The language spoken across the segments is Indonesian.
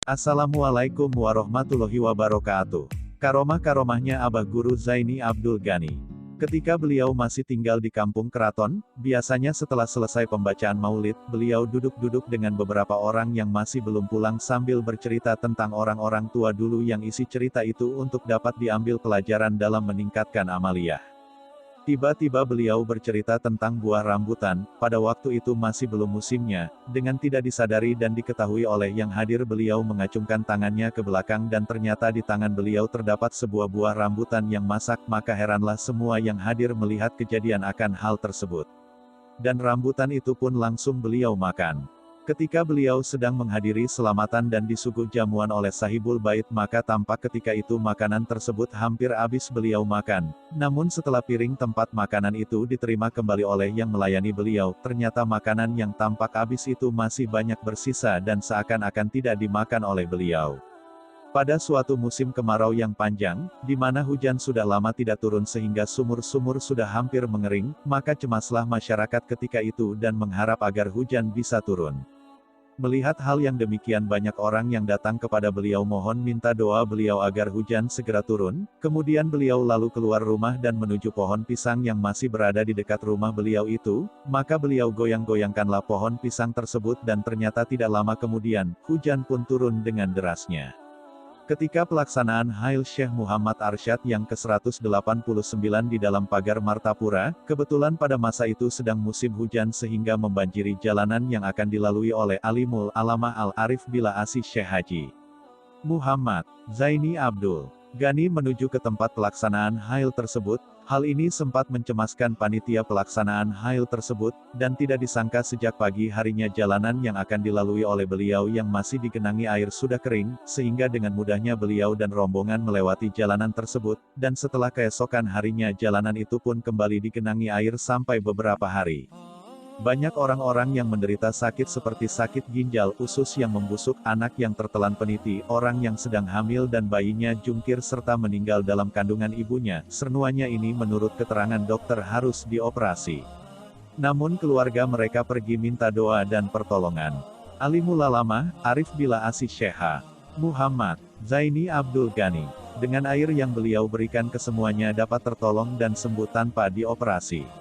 Assalamualaikum warahmatullahi wabarakatuh. Karomah-karomahnya Abah Guru Zaini Abdul Ghani. Ketika beliau masih tinggal di kampung keraton, biasanya setelah selesai pembacaan maulid, beliau duduk-duduk dengan beberapa orang yang masih belum pulang sambil bercerita tentang orang-orang tua dulu yang isi cerita itu untuk dapat diambil pelajaran dalam meningkatkan amaliyah. Tiba-tiba beliau bercerita tentang buah rambutan, pada waktu itu masih belum musimnya, dengan tidak disadari dan diketahui oleh yang hadir beliau mengacungkan tangannya ke belakang dan ternyata di tangan beliau terdapat sebuah buah rambutan yang masak, maka heranlah semua yang hadir melihat kejadian akan hal tersebut. Dan rambutan itu pun langsung beliau makan. Ketika beliau sedang menghadiri selamatan dan disuguh jamuan oleh sahibul bait, maka tampak ketika itu makanan tersebut hampir habis beliau makan. Namun setelah piring tempat makanan itu diterima kembali oleh yang melayani beliau, ternyata makanan yang tampak habis itu masih banyak bersisa dan seakan-akan tidak dimakan oleh beliau. Pada suatu musim kemarau yang panjang, di mana hujan sudah lama tidak turun sehingga sumur-sumur sudah hampir mengering, maka cemaslah masyarakat ketika itu dan mengharap agar hujan bisa turun. Melihat hal yang demikian, banyak orang yang datang kepada beliau mohon minta doa beliau agar hujan segera turun, kemudian beliau lalu keluar rumah dan menuju pohon pisang yang masih berada di dekat rumah beliau itu, maka beliau goyang-goyangkanlah pohon pisang tersebut dan ternyata tidak lama kemudian, hujan pun turun dengan derasnya. Ketika pelaksanaan Hail Syekh Muhammad Arsyad yang ke-189 di dalam pagar Martapura, kebetulan pada masa itu sedang musim hujan sehingga membanjiri jalanan yang akan dilalui oleh Alimul Alamah Al-Arif Bila Asih Syekh Haji Muhammad Zaini Abdul Ghani menuju ke tempat pelaksanaan Hail tersebut. Hal ini sempat mencemaskan panitia pelaksanaan Hail tersebut, dan tidak disangka sejak pagi harinya jalanan yang akan dilalui oleh beliau yang masih digenangi air sudah kering, sehingga dengan mudahnya beliau dan rombongan melewati jalanan tersebut, dan setelah keesokan harinya jalanan itu pun kembali digenangi air sampai beberapa hari. Banyak orang-orang yang menderita sakit seperti sakit ginjal, usus yang membusuk, anak yang tertelan peniti, orang yang sedang hamil dan bayinya jungkir serta meninggal dalam kandungan ibunya, semuanya ini menurut keterangan dokter harus dioperasi. Namun keluarga mereka pergi minta doa dan pertolongan. Alimul Alamah, Arif Bila Asih Syekh Muhammad Zaini Abdul Ghani, dengan air yang beliau berikan kesemuanya dapat tertolong dan sembuh tanpa dioperasi.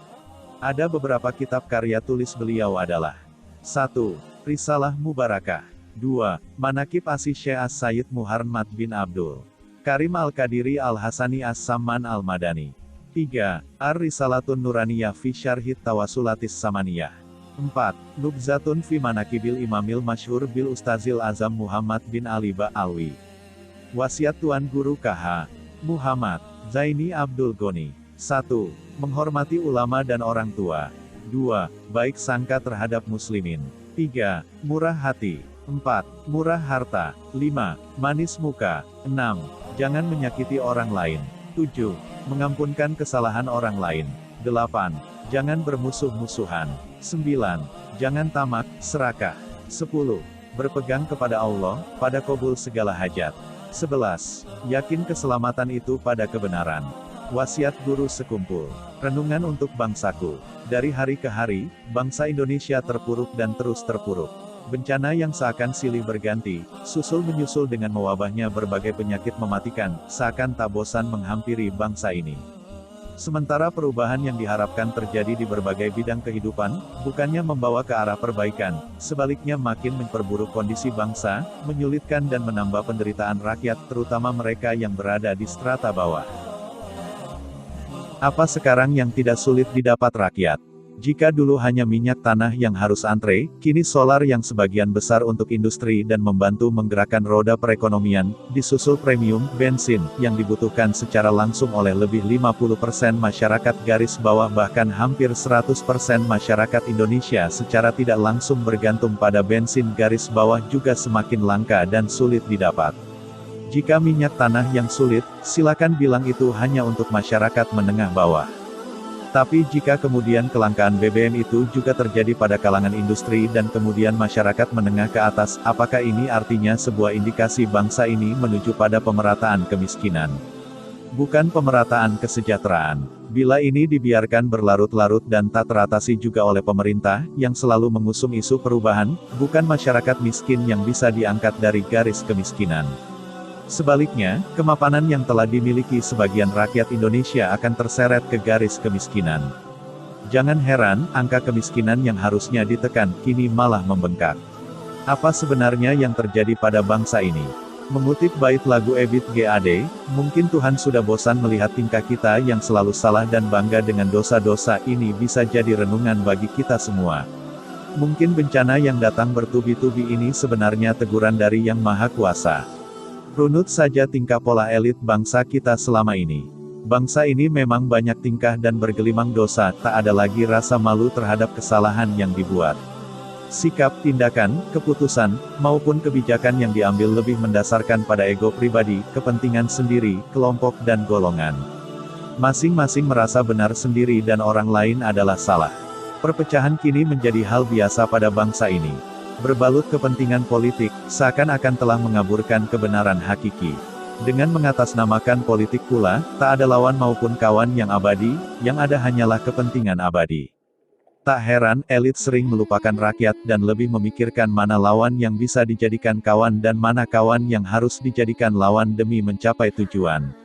Ada beberapa kitab karya tulis beliau adalah 1. Risalah Mubarakah 2. Manaqib Asih Syekh As-Sayyid Muhammad bin Abdul Karim Al-Qadiri Al-Hasani As-Samman Al-Madani 3. Ar-Risalatun Nuraniyah fi Syarhit Tawasulatis Samaniyah 4. Nubzatun fi Manaqibil Imamil Masyhur bil Ustazil Azam Muhammad bin Ali Ba'alwi Wasiat Tuan Guru KH Muhammad Zaini Abdul Ghani 1. Menghormati ulama dan orang tua. 2. Baik sangka terhadap muslimin. 3. Murah hati. 4. Murah harta. 5. Manis muka. 6. Jangan menyakiti orang lain. 7. Mengampunkan kesalahan orang lain. 8. Jangan bermusuh-musuhan. 9. Jangan tamak, serakah. 10. Berpegang kepada Allah, pada qabul segala hajat. 11. Yakin keselamatan itu pada kebenaran. Wasiat Guru Sekumpul. Renungan untuk bangsaku. Dari hari ke hari, bangsa Indonesia terpuruk dan terus terpuruk. Bencana yang seakan silih berganti, susul-menyusul dengan mewabahnya berbagai penyakit mematikan, seakan tak bosan menghampiri bangsa ini. Sementara perubahan yang diharapkan terjadi di berbagai bidang kehidupan, bukannya membawa ke arah perbaikan, sebaliknya makin memperburuk kondisi bangsa, menyulitkan dan menambah penderitaan rakyat, terutama mereka yang berada di strata bawah. Apa sekarang yang tidak sulit didapat rakyat? Jika dulu hanya minyak tanah yang harus antre, kini solar yang sebagian besar untuk industri dan membantu menggerakkan roda perekonomian, disusul premium, bensin, yang dibutuhkan secara langsung oleh lebih 50% masyarakat garis bawah bahkan hampir 100% masyarakat Indonesia secara tidak langsung bergantung pada bensin garis bawah juga semakin langka dan sulit didapat. Jika minyak tanah yang sulit, silakan bilang itu hanya untuk masyarakat menengah bawah. Tapi jika kemudian kelangkaan BBM itu juga terjadi pada kalangan industri dan kemudian masyarakat menengah ke atas, apakah ini artinya sebuah indikasi bangsa ini menuju pada pemerataan kemiskinan? bukan pemerataan kesejahteraan. Bila ini dibiarkan berlarut-larut dan tak teratasi juga oleh pemerintah, yang selalu mengusung isu perubahan, bukan masyarakat miskin yang bisa diangkat dari garis kemiskinan. Sebaliknya, kemapanan yang telah dimiliki sebagian rakyat Indonesia akan terseret ke garis kemiskinan. Jangan heran, angka kemiskinan yang harusnya ditekan, kini malah membengkak. Apa sebenarnya yang terjadi pada bangsa ini? Mengutip bait lagu Ebit G.A.D, mungkin Tuhan sudah bosan melihat tingkah kita yang selalu salah dan bangga dengan dosa-dosa ini bisa jadi renungan bagi kita semua. Mungkin bencana yang datang bertubi-tubi ini sebenarnya teguran dari Yang Maha Kuasa. Runut saja tingkah pola elit bangsa kita selama ini. Bangsa ini memang banyak tingkah dan bergelimang dosa, tak ada lagi rasa malu terhadap kesalahan yang dibuat. Sikap, tindakan, keputusan, maupun kebijakan yang diambil lebih mendasarkan pada ego pribadi, kepentingan sendiri, kelompok dan golongan. Masing-masing merasa benar sendiri dan orang lain adalah salah. Perpecahan kini menjadi hal biasa pada bangsa ini. Berbalut kepentingan politik, seakan-akan telah mengaburkan kebenaran hakiki. Dengan mengatasnamakan politik pula, tak ada lawan maupun kawan yang abadi, yang ada hanyalah kepentingan abadi. Tak heran, elit sering melupakan rakyat dan lebih memikirkan mana lawan yang bisa dijadikan kawan dan mana kawan yang harus dijadikan lawan demi mencapai tujuan.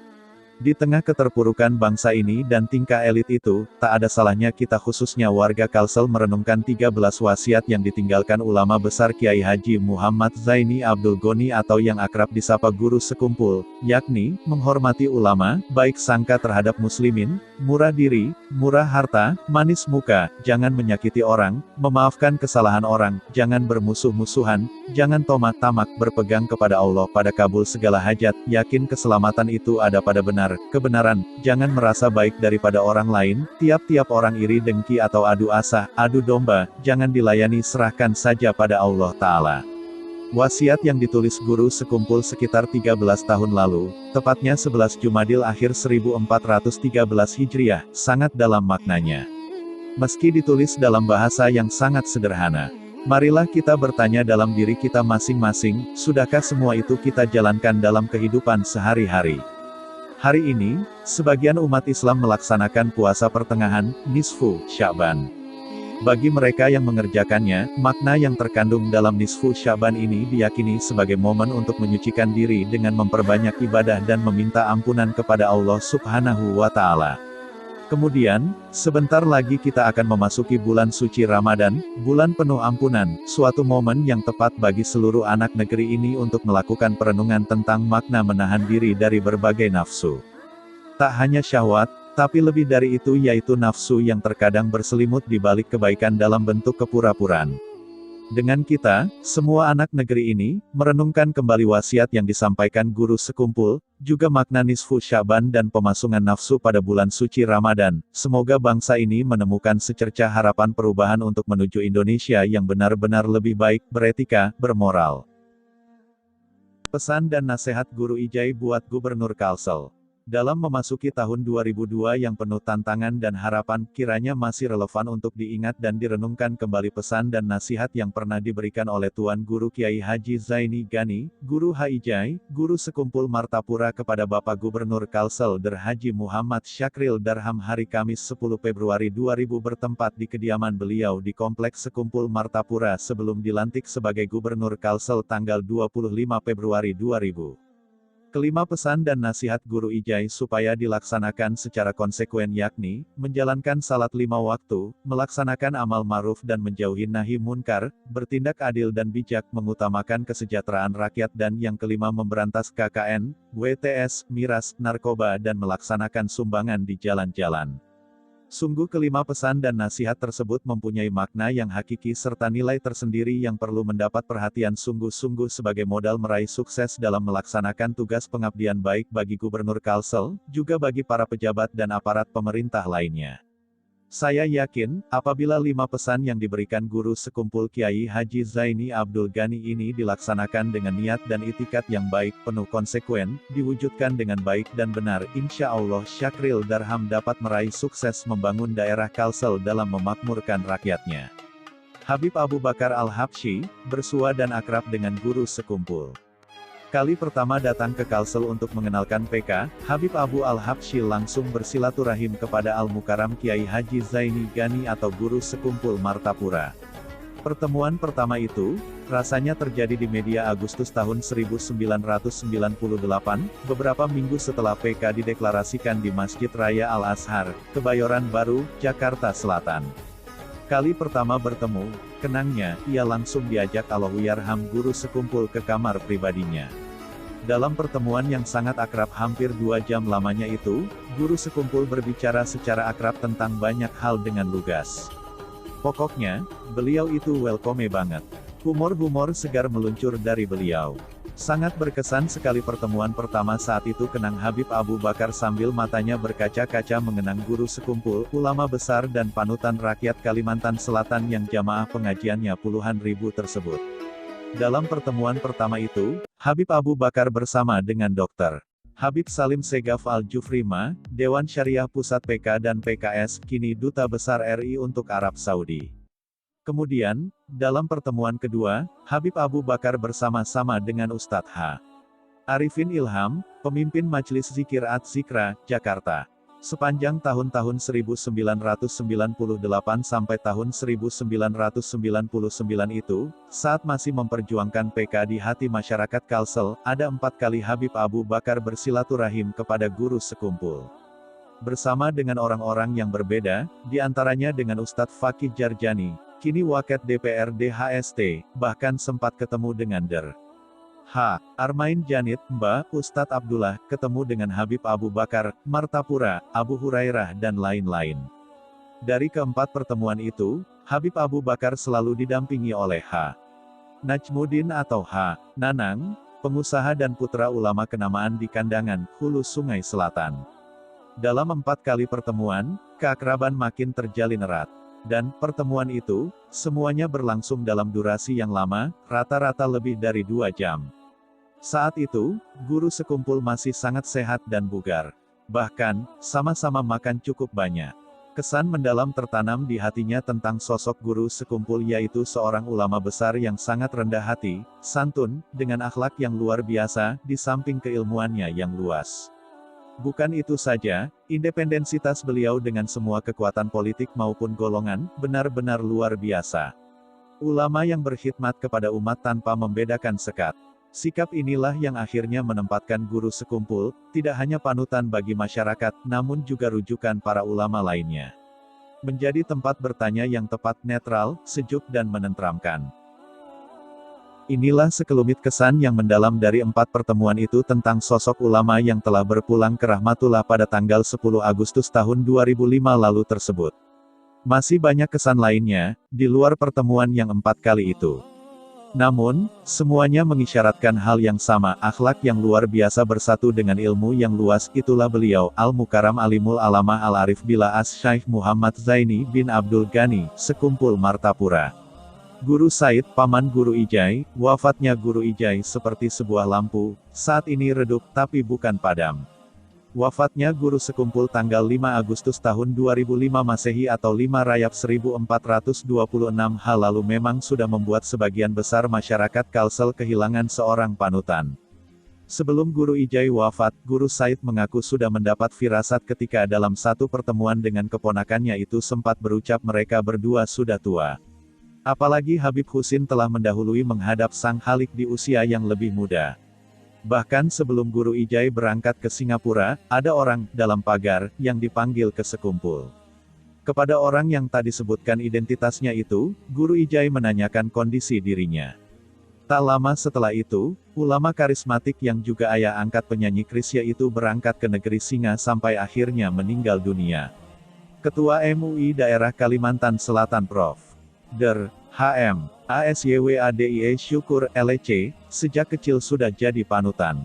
Di tengah keterpurukan bangsa ini dan tingkah elit itu, tak ada salahnya kita khususnya warga Kalsel merenungkan 13 wasiat yang ditinggalkan ulama besar Kiai Haji Muhammad Zaini Abdul Goni atau yang akrab disapa Guru Sekumpul, yakni, menghormati ulama, baik sangka terhadap muslimin, murah diri, murah harta, manis muka, jangan menyakiti orang, memaafkan kesalahan orang, jangan bermusuh-musuhan, jangan tomat tamak, berpegang kepada Allah pada kabul segala hajat, yakin keselamatan itu ada pada kebenaran, jangan merasa baik daripada orang lain, tiap-tiap orang iri dengki atau adu asah, adu domba, jangan dilayani serahkan saja pada Allah Ta'ala. Wasiat yang ditulis Guru Sekumpul sekitar 13 tahun lalu, tepatnya 11 Jumadil akhir 1413 Hijriah, sangat dalam maknanya. Meski ditulis dalam bahasa yang sangat sederhana. Marilah kita bertanya dalam diri kita masing-masing, sudahkah semua itu kita jalankan dalam kehidupan sehari-hari? Hari ini, sebagian umat Islam melaksanakan puasa pertengahan, nisfu Sya'ban. Bagi mereka yang mengerjakannya, makna yang terkandung dalam nisfu Sya'ban ini diyakini sebagai momen untuk menyucikan diri dengan memperbanyak ibadah dan meminta ampunan kepada Allah Subhanahu wa Ta'ala. Kemudian, sebentar lagi kita akan memasuki bulan suci Ramadan, bulan penuh ampunan, suatu momen yang tepat bagi seluruh anak negeri ini untuk melakukan perenungan tentang makna menahan diri dari berbagai nafsu. Tak hanya syahwat, tapi lebih dari itu yaitu nafsu yang terkadang berselimut di balik kebaikan dalam bentuk kepura-puraan. Dengan kita, semua anak negeri ini, merenungkan kembali wasiat yang disampaikan Guru Sekumpul, juga makna nisfu Sya'ban dan pemasungan nafsu pada bulan suci Ramadan, semoga bangsa ini menemukan secercah harapan perubahan untuk menuju Indonesia yang benar-benar lebih baik, beretika, bermoral. Pesan dan nasihat Guru Ijai buat Gubernur Kalsel. Dalam memasuki tahun 2002 yang penuh tantangan dan harapan, kiranya masih relevan untuk diingat dan direnungkan kembali pesan dan nasihat yang pernah diberikan oleh Tuan Guru Kiai Haji Zaini Gani, Guru Haijai, Guru Sekumpul Martapura kepada Bapak Gubernur Kalsel Der Haji Muhammad Syakril Darham hari Kamis 10 Februari 2000 bertempat di kediaman beliau di Kompleks Sekumpul Martapura sebelum dilantik sebagai Gubernur Kalsel tanggal 25 Februari 2000. Kelima pesan dan nasihat Guru Ijai supaya dilaksanakan secara konsekuen yakni, menjalankan salat 5 waktu, melaksanakan amal ma'ruf dan menjauhi nahi munkar, bertindak adil dan bijak, mengutamakan kesejahteraan rakyat dan yang kelima memberantas KKN, WTS, miras, narkoba dan melaksanakan sumbangan di jalan-jalan. Sungguh kelima pesan dan nasihat tersebut mempunyai makna yang hakiki serta nilai tersendiri yang perlu mendapat perhatian sungguh-sungguh sebagai modal meraih sukses dalam melaksanakan tugas pengabdian baik bagi Gubernur Kalsel, juga bagi para pejabat dan aparat pemerintah lainnya. Saya yakin, apabila 5 pesan yang diberikan Guru Sekumpul Kiai Haji Zaini Abdul Gani ini dilaksanakan dengan niat dan itikat yang baik, penuh konsekuen, diwujudkan dengan baik dan benar, insya Allah Syakril Darham dapat meraih sukses membangun daerah Kalsel dalam memakmurkan rakyatnya. Habib Abu Bakar Al-Habsyi, bersua dan akrab dengan Guru Sekumpul. Kali pertama datang ke Kalsel untuk mengenalkan PK, Habib Abu Al-Habsyi langsung bersilaturahim kepada Al-Mukarram Kiai Haji Zaini Gani atau guru sekumpul Martapura. Pertemuan pertama itu, rasanya terjadi di media Agustus tahun 1998, beberapa minggu setelah PK dideklarasikan di Masjid Raya Al-Azhar, Kebayoran Baru, Jakarta Selatan. Kali pertama bertemu, kenangnya, ia langsung diajak Allahyarham guru sekumpul ke kamar pribadinya. Dalam pertemuan yang sangat akrab hampir 2 jam lamanya itu, guru sekumpul berbicara secara akrab tentang banyak hal dengan lugas. Pokoknya, beliau itu welcome banget. Humor-humor segar meluncur dari beliau. Sangat berkesan sekali pertemuan pertama saat itu kenang Habib Abu Bakar sambil matanya berkaca-kaca mengenang guru sekumpul, ulama besar dan panutan rakyat Kalimantan Selatan yang jamaah pengajiannya puluhan ribu tersebut. Dalam pertemuan pertama itu, Habib Abu Bakar bersama dengan Dr. Habib Salim Segaf Al-Jufrima, Dewan Syariah Pusat PK dan PKS, kini Duta Besar RI untuk Arab Saudi. Kemudian, dalam pertemuan kedua, Habib Abu Bakar bersama-sama dengan Ustadz H. Arifin Ilham, pemimpin Majelis Zikir At-Zikra, Jakarta. Sepanjang tahun-tahun 1998 sampai tahun 1999 itu, saat masih memperjuangkan PK di hati masyarakat Kalsel, ada 4 kali Habib Abu Bakar bersilaturahim kepada guru sekumpul. Bersama dengan orang-orang yang berbeda, diantaranya dengan Ustadz Fakih Jarjani, kini Waket DPRD HST, bahkan sempat ketemu dengan Der. H. Armain Janit, Mbah Ustadz Abdullah, ketemu dengan Habib Abu Bakar, Martapura, Abu Hurairah dan lain-lain. Dari keempat pertemuan itu, Habib Abu Bakar selalu didampingi oleh H. Najmuddin atau H. Nanang, pengusaha dan putra ulama kenamaan di Kandangan, Hulu Sungai Selatan. Dalam 4 kali pertemuan, keakraban makin terjalin erat. Dan, pertemuan itu, semuanya berlangsung dalam durasi yang lama, rata-rata lebih dari 2 jam. Saat itu, guru sekumpul masih sangat sehat dan bugar. Bahkan, sama-sama makan cukup banyak. Kesan mendalam tertanam di hatinya tentang sosok guru sekumpul yaitu seorang ulama besar yang sangat rendah hati, santun, dengan akhlak yang luar biasa, di samping keilmuannya yang luas. Bukan itu saja, independensitas beliau dengan semua kekuatan politik maupun golongan, benar-benar luar biasa. Ulama yang berkhidmat kepada umat tanpa membedakan sekat. Sikap inilah yang akhirnya menempatkan guru sekumpul, tidak hanya panutan bagi masyarakat, namun juga rujukan para ulama lainnya. Menjadi tempat bertanya yang tepat, netral, sejuk dan menenteramkan. Inilah sekelumit kesan yang mendalam dari 4 pertemuan itu tentang sosok ulama yang telah berpulang ke rahmatullah pada tanggal 10 Agustus tahun 2005 lalu tersebut. Masih banyak kesan lainnya, di luar pertemuan yang 4 kali itu. Namun, semuanya mengisyaratkan hal yang sama, akhlak yang luar biasa bersatu dengan ilmu yang luas, itulah beliau, Al-Mukarram Alimul Alamah Al-Arif Billah Asy-Syaikh Muhammad Zaini bin Abdul Ghani, sekumpul Martapura. Guru Said, paman Guru Ijai, wafatnya Guru Ijai seperti sebuah lampu, saat ini redup, tapi bukan padam. Wafatnya guru sekumpul tanggal 5 Agustus tahun 2005 Masehi atau 5 Rajab 1426 hal lalu memang sudah membuat sebagian besar masyarakat Kalsel kehilangan seorang panutan. Sebelum Guru Ijai wafat, Guru Said mengaku sudah mendapat firasat ketika dalam satu pertemuan dengan keponakannya itu sempat berucap mereka berdua sudah tua. Apalagi Habib Husin telah mendahului menghadap Sang Khalik di usia yang lebih muda. Bahkan sebelum Guru Ijai berangkat ke Singapura, ada orang, dalam pagar, yang dipanggil ke sekumpul. Kepada orang yang tadi sebutkan identitasnya itu, Guru Ijai menanyakan kondisi dirinya. Tak lama setelah itu, ulama karismatik yang juga ayah angkat penyanyi Krisya itu berangkat ke negeri Singa sampai akhirnya meninggal dunia. Ketua MUI Daerah Kalimantan Selatan Prof. Der. HM. ASYWADIE Syukur, LC, sejak kecil sudah jadi panutan.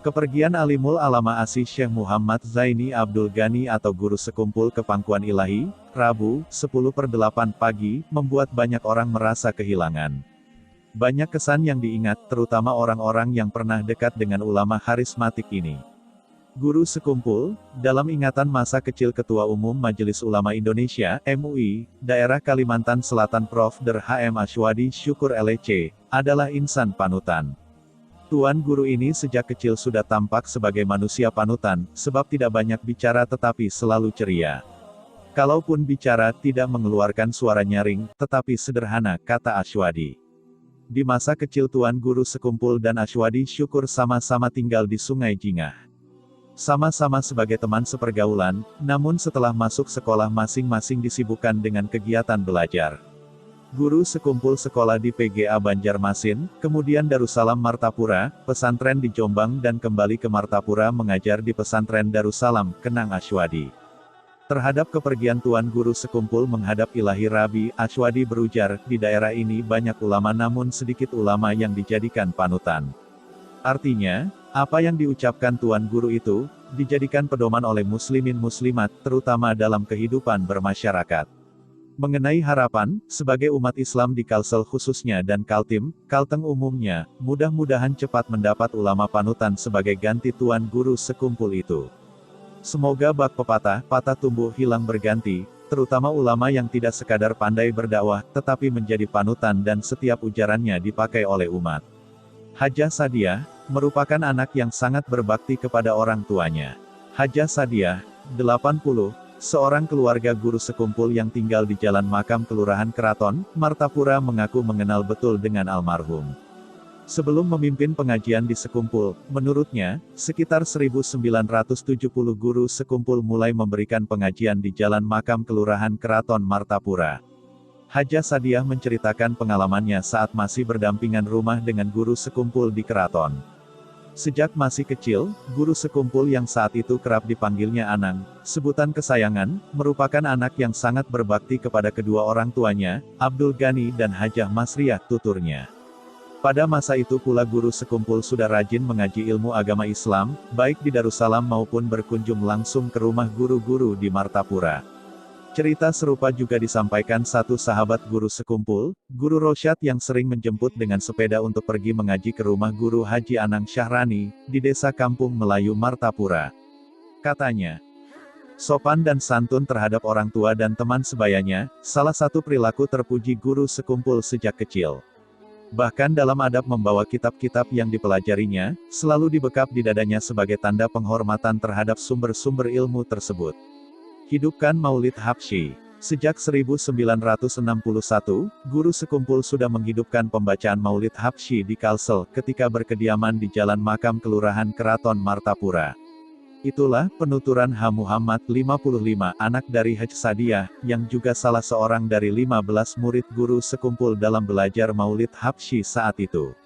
Kepergian Alimul Alama Asy Syekh Muhammad Zaini Abdul Ghani atau guru sekumpul ke Pangkuan Ilahi, Rabu, 10:08 pagi, membuat banyak orang merasa kehilangan. Banyak kesan yang diingat, terutama orang-orang yang pernah dekat dengan ulama karismatik ini. Guru sekumpul, dalam ingatan masa kecil Ketua Umum Majelis Ulama Indonesia, MUI, Daerah Kalimantan Selatan Prof. Der HM Aswadi Syukur LC, adalah insan panutan. Tuan guru ini sejak kecil sudah tampak sebagai manusia panutan, sebab tidak banyak bicara tetapi selalu ceria. Kalaupun bicara, tidak mengeluarkan suara nyaring, tetapi sederhana, kata Ashwadi. Di masa kecil Tuan Guru Sekumpul dan Ashwadi Syukur sama-sama tinggal di Sungai Jingah. Sama-sama sebagai teman sepergaulan, namun setelah masuk sekolah masing-masing disibukkan dengan kegiatan belajar. Guru Sekumpul sekolah di PGA Banjarmasin, kemudian Darussalam Martapura, pesantren di Jombang dan kembali ke Martapura mengajar di pesantren Darussalam, kenang Ashwadi. Terhadap kepergian Tuan Guru Sekumpul menghadap Ilahi Rabi, Ashwadi berujar, di daerah ini banyak ulama namun sedikit ulama yang dijadikan panutan. Artinya, apa yang diucapkan Tuan Guru itu, dijadikan pedoman oleh muslimin muslimat, terutama dalam kehidupan bermasyarakat. Mengenai harapan, sebagai umat Islam di Kalsel khususnya dan Kaltim, Kalteng umumnya, mudah-mudahan cepat mendapat ulama panutan sebagai ganti Tuan Guru Sekumpul itu. Semoga bak pepatah, patah tumbuh hilang berganti, terutama ulama yang tidak sekadar pandai berdakwah, tetapi menjadi panutan dan setiap ujarannya dipakai oleh umat. Hajah Sadiah, merupakan anak yang sangat berbakti kepada orang tuanya. Hajah Sadiah, 80, seorang keluarga guru sekumpul yang tinggal di Jalan Makam Kelurahan Keraton, Martapura mengaku mengenal betul dengan almarhum. Sebelum memimpin pengajian di sekumpul, menurutnya, sekitar 1970 guru sekumpul mulai memberikan pengajian di Jalan Makam Kelurahan Keraton Martapura. Hajah Sadiah menceritakan pengalamannya saat masih berdampingan rumah dengan guru sekumpul di Keraton. Sejak masih kecil, guru sekumpul yang saat itu kerap dipanggilnya Anang, sebutan kesayangan, merupakan anak yang sangat berbakti kepada kedua orang tuanya, Abdul Ghani dan Hajah Masriah, tuturnya. Pada masa itu pula guru sekumpul sudah rajin mengaji ilmu agama Islam, baik di Darussalam maupun berkunjung langsung ke rumah guru-guru di Martapura. Cerita serupa juga disampaikan satu sahabat guru sekumpul, Guru Rosyad yang sering menjemput dengan sepeda untuk pergi mengaji ke rumah guru Haji Anang Syahrani, di desa Kampung Melayu Martapura. Katanya, sopan dan santun terhadap orang tua dan teman sebayanya, salah satu perilaku terpuji guru sekumpul sejak kecil. Bahkan dalam adab membawa kitab-kitab yang dipelajarinya, selalu dibekap di dadanya sebagai tanda penghormatan terhadap sumber-sumber ilmu tersebut. Hidupkan Maulid Habsyi. Sejak 1961, guru sekumpul sudah menghidupkan pembacaan Maulid Habsyi di Kalsel ketika berkediaman di Jalan Makam Kelurahan Keraton Martapura. Itulah penuturan H. Muhammad 55, anak dari Haj Sadiah, yang juga salah seorang dari 15 murid guru sekumpul dalam belajar Maulid Habsyi saat itu.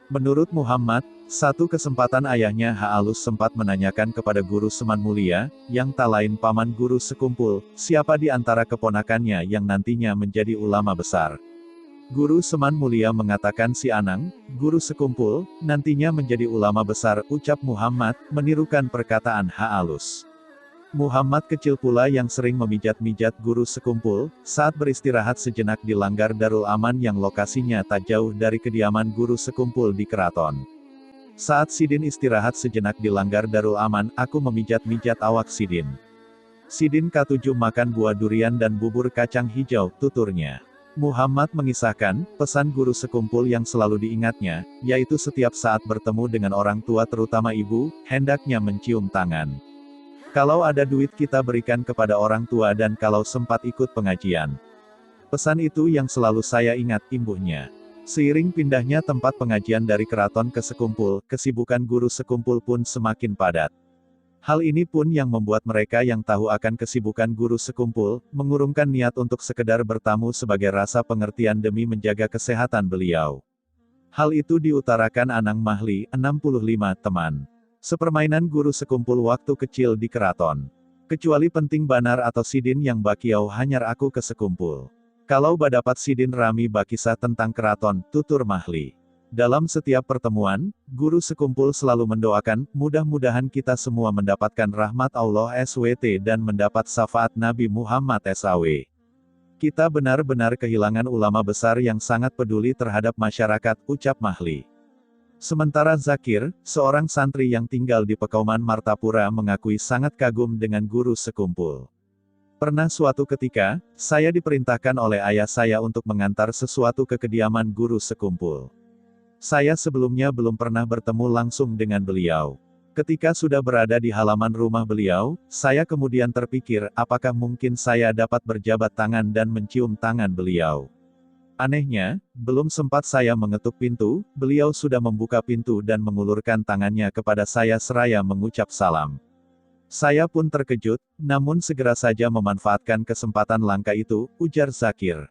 Menurut Muhammad, satu kesempatan ayahnya H. Alus sempat menanyakan kepada guru Seman Mulia, yang tak lain paman guru sekumpul, siapa di antara keponakannya yang nantinya menjadi ulama besar. Guru Seman Mulia mengatakan si Anang, guru sekumpul, nantinya menjadi ulama besar, ucap Muhammad, menirukan perkataan H. Alus. Muhammad kecil pula yang sering memijat-mijat guru sekumpul, saat beristirahat sejenak di Langgar Darul Aman yang lokasinya tak jauh dari kediaman guru sekumpul di Keraton. Saat Sidin istirahat sejenak di Langgar Darul Aman, aku memijat-mijat awak Sidin. Sidin K7 makan buah durian dan bubur kacang hijau, tuturnya. Muhammad mengisahkan, pesan guru sekumpul yang selalu diingatnya, yaitu setiap saat bertemu dengan orang tua terutama ibu, hendaknya mencium tangan. Kalau ada duit kita berikan kepada orang tua dan kalau sempat ikut pengajian. Pesan itu yang selalu saya ingat, imbuhnya. Seiring pindahnya tempat pengajian dari keraton ke sekumpul, kesibukan guru sekumpul pun semakin padat. Hal ini pun yang membuat mereka yang tahu akan kesibukan guru sekumpul, mengurungkan niat untuk sekedar bertamu sebagai rasa pengertian demi menjaga kesehatan beliau. Hal itu diutarakan Anang Mahli, 65, teman sepermainan guru sekumpul waktu kecil di keraton. Kecuali penting banar atau Sidin yang bakiau hanyar aku ke sekumpul. Kalau badapat Sidin rami bakisah tentang keraton, tutur Mahli. Dalam setiap pertemuan, guru sekumpul selalu mendoakan, mudah-mudahan kita semua mendapatkan rahmat Allah SWT dan mendapat syafaat Nabi Muhammad SAW. Kita benar-benar kehilangan ulama besar yang sangat peduli terhadap masyarakat, ucap Mahli. Sementara Zakir, seorang santri yang tinggal di Pekauman Martapura mengakui sangat kagum dengan guru sekumpul. Pernah suatu ketika, saya diperintahkan oleh ayah saya untuk mengantar sesuatu ke kediaman guru sekumpul. Saya sebelumnya belum pernah bertemu langsung dengan beliau. Ketika sudah berada di halaman rumah beliau, saya kemudian terpikir, apakah mungkin saya dapat berjabat tangan dan mencium tangan beliau. Anehnya, belum sempat saya mengetuk pintu, beliau sudah membuka pintu dan mengulurkan tangannya kepada saya seraya mengucap salam. Saya pun terkejut, namun segera saja memanfaatkan kesempatan langka itu, ujar Zakir.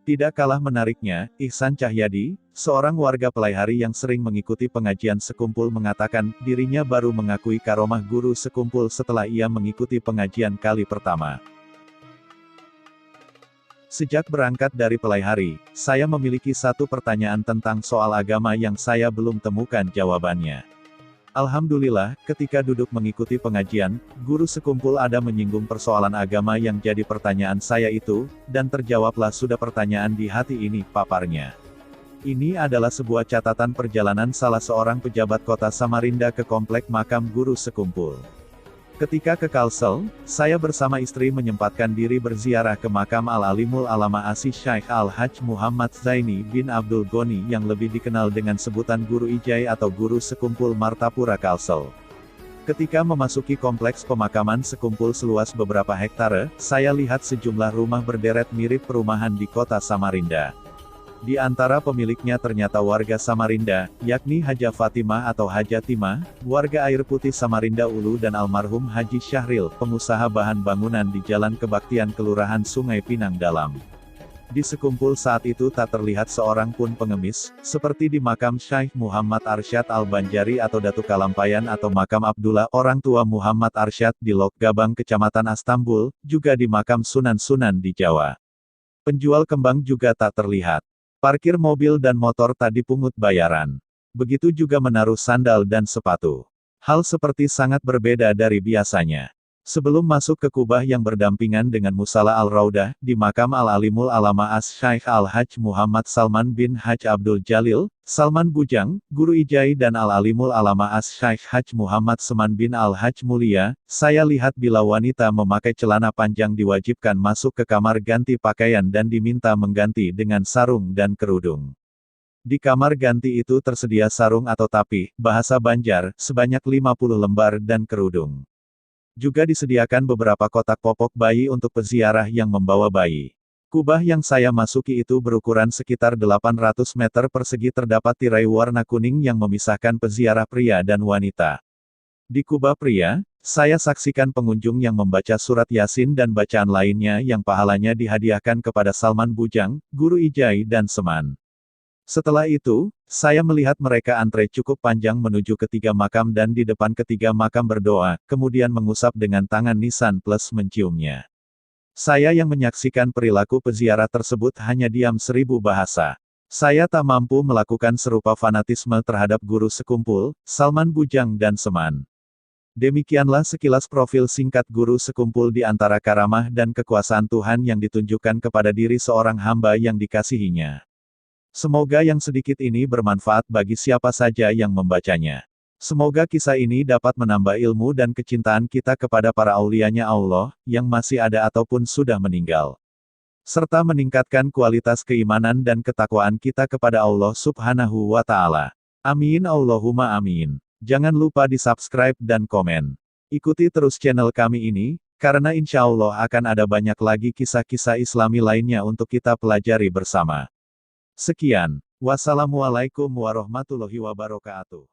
Tidak kalah menariknya, Ihsan Cahyadi, seorang warga Pelaihari yang sering mengikuti pengajian sekumpul mengatakan, dirinya baru mengakui karomah guru sekumpul setelah ia mengikuti pengajian kali pertama. Sejak berangkat dari Pelaihari, saya memiliki satu pertanyaan tentang soal agama yang saya belum temukan jawabannya. Alhamdulillah, ketika duduk mengikuti pengajian, guru sekumpul ada menyinggung persoalan agama yang jadi pertanyaan saya itu, dan terjawablah sudah pertanyaan di hati ini, paparnya. Ini adalah sebuah catatan perjalanan salah seorang pejabat kota Samarinda ke komplek makam guru sekumpul. Ketika ke Kalsel, saya bersama istri menyempatkan diri berziarah ke makam Al-Alimul Alama Asy Syaikh Al-Hajj Muhammad Zaini bin Abdul Ghani yang lebih dikenal dengan sebutan Guru Ijai atau Guru Sekumpul Martapura Kalsel. Ketika memasuki kompleks pemakaman sekumpul seluas beberapa hektare, saya lihat sejumlah rumah berderet mirip perumahan di kota Samarinda. Di antara pemiliknya ternyata warga Samarinda, yakni Haja Fatimah atau Haja Timah, warga Air Putih Samarinda Ulu dan almarhum Haji Syahril, pengusaha bahan bangunan di Jalan Kebaktian Kelurahan Sungai Pinang Dalam. Di sekumpul saat itu tak terlihat seorang pun pengemis, seperti di makam Syekh Muhammad Arsyad Al-Banjari atau Datuk Kalampayan atau makam Abdullah orang tua Muhammad Arsyad di Lok Gabang Kecamatan Astambul, juga di makam Sunan-Sunan di Jawa. Penjual kembang juga tak terlihat. Parkir mobil dan motor tak dipungut bayaran. Begitu juga menaruh sandal dan sepatu. Hal seperti sangat berbeda dari biasanya. Sebelum masuk ke kubah yang berdampingan dengan Musala Al-Raudah, di makam Al-Alimul Alama Asy Syaikh Al-Hajj Muhammad Salman bin Hajj Abdul Jalil, Salman Bujang, Guru Ijai dan Al-Alimul Alama Asy Syaikh Hajj Muhammad Seman bin Al-Hajj Mulia, saya lihat bila wanita memakai celana panjang diwajibkan masuk ke kamar ganti pakaian dan diminta mengganti dengan sarung dan kerudung. Di kamar ganti itu tersedia sarung atau tapi, bahasa Banjar, sebanyak 50 lembar dan kerudung. Juga disediakan beberapa kotak popok bayi untuk peziarah yang membawa bayi. Kubah yang saya masuki itu berukuran sekitar 800 meter persegi, terdapat tirai warna kuning yang memisahkan peziarah pria dan wanita. Di kubah pria, saya saksikan pengunjung yang membaca surat Yasin dan bacaan lainnya yang pahalanya dihadiahkan kepada Salman Bujang, Guru Ijai dan Seman. Setelah itu, saya melihat mereka antre cukup panjang menuju ketiga makam dan di depan ketiga makam berdoa, kemudian mengusap dengan tangan nisan plus menciumnya. Saya yang menyaksikan perilaku peziarah tersebut hanya diam 1000 bahasa. Saya tak mampu melakukan serupa fanatisme terhadap guru sekumpul, Salman Bujang dan Seman. Demikianlah sekilas profil singkat guru sekumpul di antara karamah dan kekuasaan Tuhan yang ditunjukkan kepada diri seorang hamba yang dikasihinya. Semoga yang sedikit ini bermanfaat bagi siapa saja yang membacanya. Semoga kisah ini dapat menambah ilmu dan kecintaan kita kepada para aulianya Allah, yang masih ada ataupun sudah meninggal. Serta meningkatkan kualitas keimanan dan ketakwaan kita kepada Allah Subhanahu wa Ta'ala. Amin Allahumma amin. Jangan lupa di subscribe dan komen. Ikuti terus channel kami ini, karena insya Allah akan ada banyak lagi kisah-kisah Islami lainnya untuk kita pelajari bersama. Sekian, wassalamualaikum warahmatullahi wabarakatuh.